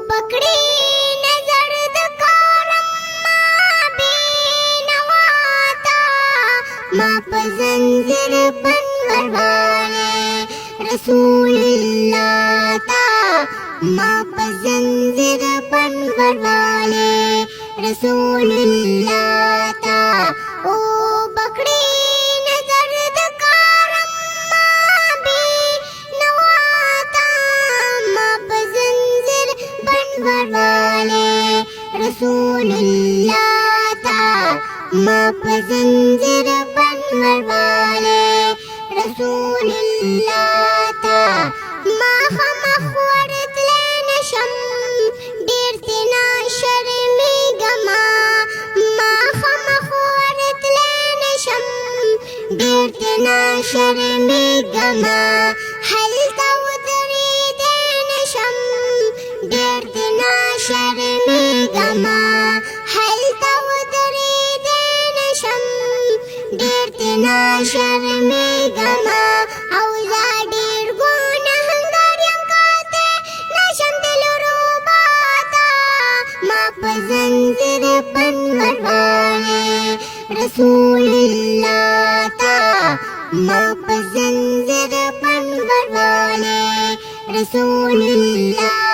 पकड़ी नजर दकारम्मा बेनवाता माप जंजीर बनवर वाले रसूलुल्लाह ता माप जंजीर बनवर वाले रसूलुल्लाह ता ओ पकड़ी नजर दकारम्मा बेनवाता माप जंजीर बनवर वाले रसूलुल्लाह ता माप जंजीर बनवर वाले रसूलुल्लाह ता महमखवरत लेनशम डेरतना शर्मिगमा महमखवरत लेनशम डेरतना शर्मिगमा हल तवदरी देनशम डेरतना शर्मिगमा हल तवदरी देनशम डेरतना शर्मिगमा औजा डेर गुनहगार यंकाते नशम दिलरुबाता माप जंजीर बनवर वाले रसूलुल्लाह ता माप जंजीर बनवर वाले रसूलुल्लाह